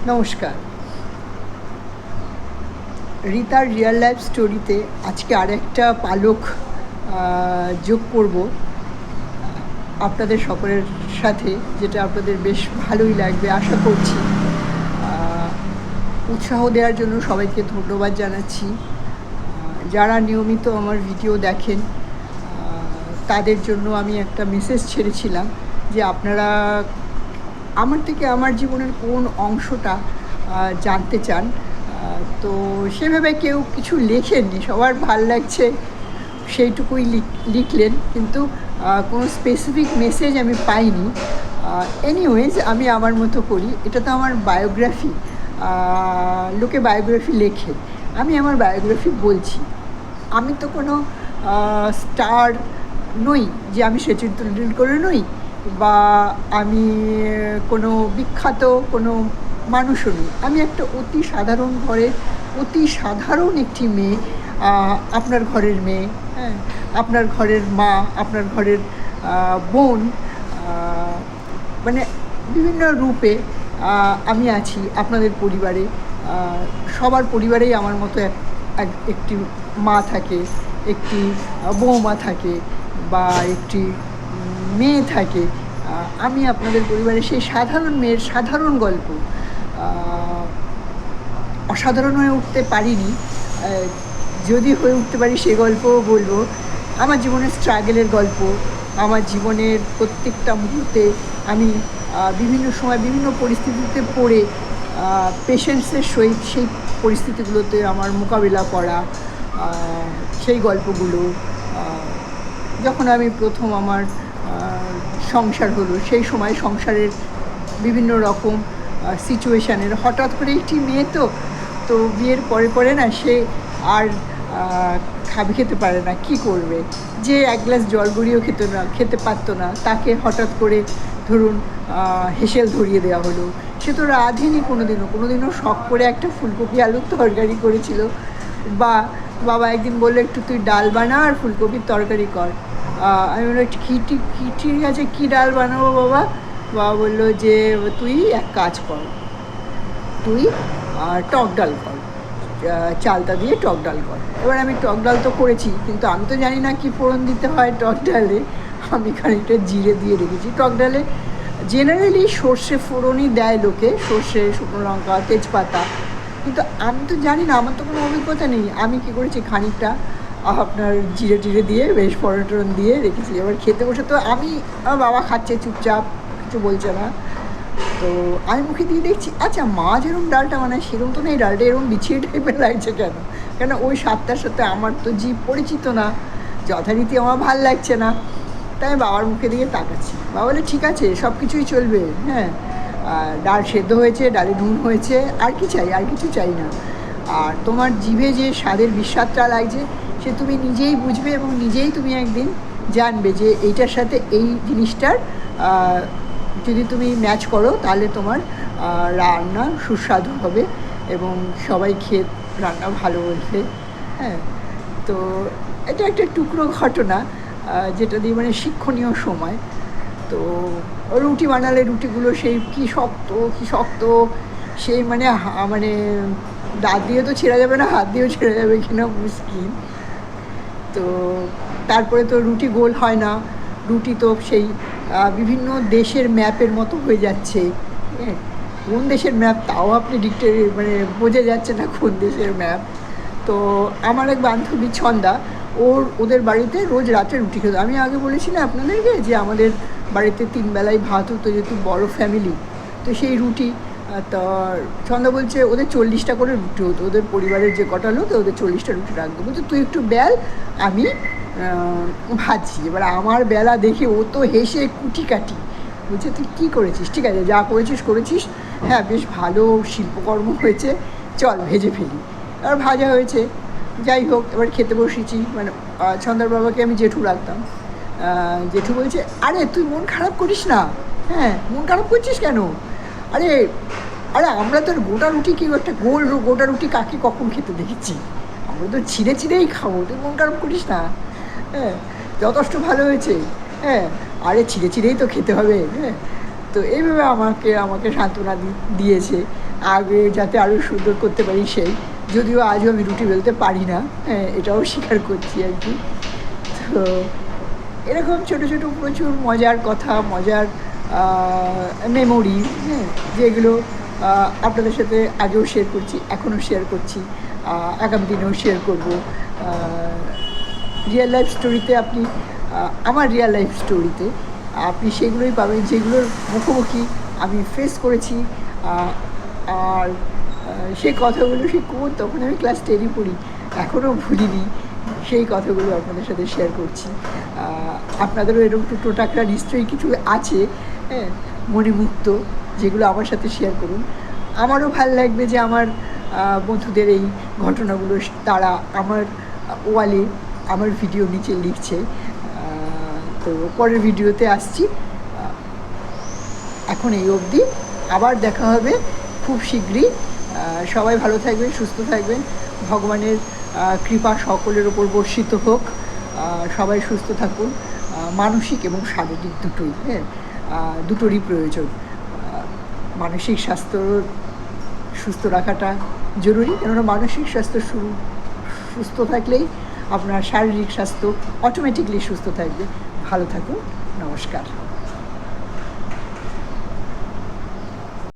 নমস্কার। রিতার real life স্টোরিতে আজকে আরেকটা পালক যোগ করব আপনাদের সকলের সাথে, যেটা আপনাদের বেশ ভালোই লাগবে আশা করছি। উৎসাহ দেওয়ার জন্য সবাইকে ধন্যবাদ জানাচ্ছি। যারা নিয়মিত আমার ভিডিও দেখেন তাদের জন্য আমি একটা মেসেজ ছেড়েছিলাম যে আপনারা আমার থেকে আমার জীবনের কোন অংশটা জানতে চান। তো সেভাবে কেউ কিছু লেখেননি, সবার ভাল লাগছে সেইটুকুই লিখলেন, কিন্তু কোনো স্পেসিফিক মেসেজ আমি পাইনি। এনিওয়েজ, আমি আমার মতো করি, এটা তো আমার বায়োগ্রাফি। লোকে বায়োগ্রাফি লেখে, আমি আমার বায়োগ্রাফি বলছি। আমি তো কোনো স্টার নই যে আমি সচিন তেন্ডুলকর নই, বা আমি কোনো বিখ্যাত কোনো মানুষও নই। আমি একটা অতি সাধারণ ঘরের অতি সাধারণ একটি মেয়ে, আপনার ঘরের মেয়ে, হ্যাঁ, আপনার ঘরের মা, আপনার ঘরের বোন, মানে বিভিন্ন রূপে আমি আছি আপনাদের পরিবারে। সবার পরিবারেই আমার মতো একটি মা থাকে, একটি বৌমা থাকে, বা একটি মেয়ে থাকে। আমি আপনাদের পরিবারে সেই সাধারণ মেয়ের সাধারণ গল্প, অসাধারণ হয়ে উঠতে পারিনি, যদি হয়ে উঠতে পারি সে গল্পও বলবো। আমার জীবনের স্ট্রাগলের গল্প, আমার জীবনের প্রত্যেকটা মুহূর্তে আমি বিভিন্ন সময় বিভিন্ন পরিস্থিতিতে পড়ে পেশেন্সের সহিত সেই পরিস্থিতিগুলোতে আমার মোকাবিলা করা, সেই গল্পগুলো। যখন আমি প্রথম আমার সংসার হলো, সেই সময় সংসারের বিভিন্ন রকম সিচুয়েশানের, হঠাৎ করে একটি মেয়ে তো বিয়ের পরে পরে না, সে আর খেতে পারে না, কি করবে। যে এক গ্লাস জল গড়িয়েও খেতে পারতো না, তাকে হঠাৎ করে ধরুন হেসেল ধরিয়ে দেওয়া হলো। সে তো রাঁধেনি কোনোদিনও শখ করে একটা ফুলকপি আলুর তরকারি করেছিল, বা বাবা একদিন বললো একটু তুই ডাল বানা আর ফুলকপির তরকারি কর। আমি বললাম ঠিক আছে, কী ডাল বানাবো বাবা? বাবা বললো যে তুই এক কাজ কর, তুই টক ডাল কর, চালটা দিয়ে টক ডাল কর। এবার আমি টক ডাল তো করেছি, কিন্তু আমি তো জানি না কি ফোড়ন দিতে হয় টক ডালে। আমি খানিকটা জিরে দিয়ে রেখেছি। টক ডালে জেনারেলি সর্ষে ফোড়নই দেয় লোকে, সর্ষে, শুকনো লঙ্কা, তেজপাতা, কিন্তু আমি তো জানি না, আমার তো কোনো অভিজ্ঞতা নেই। আমি কী করেছি, খানিকটা আপনার জিরে টিরে দিয়ে বেশ ফোড়ন দিয়ে রেখেছি। এবার খেতে বসে তো আমার বাবা খাচ্ছে চুপচাপ, কিছু বলছে না। তো আমি মুখে দিয়ে দেখছি, আচ্ছা মা যেরকম ডালটা বানায় সেরকম তো নেই, ডালটা এরকম বিছিয়ে টাইপের লাগছে কেন ওই স্বাদটার সাথে আমার তো জিভ পরিচিত না, যথারীতি আমার ভাল লাগছে না। তাই বাবার মুখে দিয়ে তাকাচ্ছি। বাবা বলে ঠিক আছে, সব কিছুই চলবে, হ্যাঁ, ডাল সেদ্ধ হয়েছে, ডালে নুন হয়েছে, আর কি চাই, আর কিছু চাই না। আর তোমার জিভে যে স্বাদের বিস্বাদটা লাগছে সে তুমি নিজেই বুঝবে, এবং নিজেই তুমি একদিন জানবে যে এইটার সাথে এই জিনিসটার যদি তুমি ম্যাচ করো তাহলে তোমার রান্না সুস্বাদু হবে এবং সবাই খেয়ে রান্না ভালো বলবে। হ্যাঁ, তো এটা একটা টুকরো ঘটনা, যেটা দিয়ে মানে শিক্ষণীয় সময়। তো রুটি বানালে রুটিগুলো সেই কী শক্ত, সেই মানে দাঁত দিয়ে তো ছেঁড়া যাবে না, হাত দিয়েও ছেঁড়া যাবে কিনা মুশকিল। তো তারপরে তো রুটি গোল হয় না, রুটি তো সেই বিভিন্ন দেশের ম্যাপের মতো হয়ে যাচ্ছে। হ্যাঁ, কোন দেশের ম্যাপ তাও আপনি মানে বোঝা যাচ্ছে না কোন দেশের ম্যাপ। তো আমার এক বান্ধবী ছন্দা, ওদের বাড়িতে রোজ রাতে রুটি খেত। আমি আগে বলেছি না আপনাদেরকে যে আমাদের বাড়িতে 3 বেলায় ভাত হতো, যেহেতু বড় ফ্যামিলি। তো সেই রুটি, তা ছন্দা বলছে ওদের 40টা করে রুটি হতো, ওদের পরিবারের যে কটা লোক ওদের 40টা রুটি রাখতো। বলছে তুই একটু বেল, আমি ভাজছি। এবার আমার বেলা দেখে ও তো হেসে কুটি কাটি, বলছে তুই কী করেছিস, ঠিক আছে যা করেছিস, হ্যাঁ বেশ ভালো শিল্পকর্ম হয়েছে, চল ভেজে ফেলি। আর ভাজা হয়েছে, যাই হোক, এবার খেতে বসেছি। মানে ছন্দার বাবাকে আমি জেঠু রাখতাম। জেঠু বলছে আরে তুই মন খারাপ করিস না, হ্যাঁ মন খারাপ করছিস কেন? আরে আমরা তো গোটা রুটি, কি একটা গোল গোটা রুটি কাকে কখন খেতে দেখেছি, আমরা তো ছিঁড়েই খাবো, তুই মন খারাপ করিস না, হ্যাঁ যথেষ্ট ভালো হয়েছে, হ্যাঁ আরে ছিঁড়েই তো খেতে হবে, হ্যাঁ। তো এইভাবে আমাকে সান্ত্বনা দিয়েছে আগে যাতে আরও সুন্দর করতে পারি সেই, যদিও আজও আমি রুটি বেলতে পারি না, হ্যাঁ এটাও স্বীকার করছি আর কি। তো এরকম ছোটো ছোটো প্রচুর মজার কথা, মজার মেমোরি, হ্যাঁ যেগুলো আপনাদের সাথে আগেও শেয়ার করছি, এখনও শেয়ার করছি, আগামী দিনেও শেয়ার করবো। রিয়েল লাইফ স্টোরিতে আপনি আমার রিয়েল লাইফ স্টোরিতে আপনি সেগুলোই পাবেন যেগুলোর মুখোমুখি আমি ফেস করেছি। আর সেই কথাগুলো তখন আমি ক্লাস 10-এ পড়ি, এখনও ভুলিনি, সেই কথাগুলো আপনাদের সাথে শেয়ার করছি। আপনাদেরও এরকম টোটাকরা নিশ্চয়ই কিছু আছে, হ্যাঁ মনে মুক্ত, যেগুলো আমার সাথে শেয়ার করুন। আমারও ভাল লাগবে যে আমার বন্ধুদের এই ঘটনাগুলো তারা আমার ওয়ালে আমার ভিডিও নিচে লিখছে। তো পরের ভিডিওতে আসছি, এখন এই অবধি, আবার দেখা হবে খুব শীঘ্রই। সবাই ভালো থাকবেন, সুস্থ থাকবেন, ভগবানের কৃপা সকলের ওপর বর্ষিত হোক। সবাই সুস্থ থাকুন, মানসিক এবং শারীরিক দুটোই, হ্যাঁ দুটোরই প্রয়োজন। মানসিক স্বাস্থ্য সুস্থ রাখাটা জরুরি, কেননা মানসিক স্বাস্থ্য সুস্থ থাকলেই আপনার শারীরিক স্বাস্থ্য অটোমেটিকলি সুস্থ থাকবে। ভালো থাকুন, নমস্কার।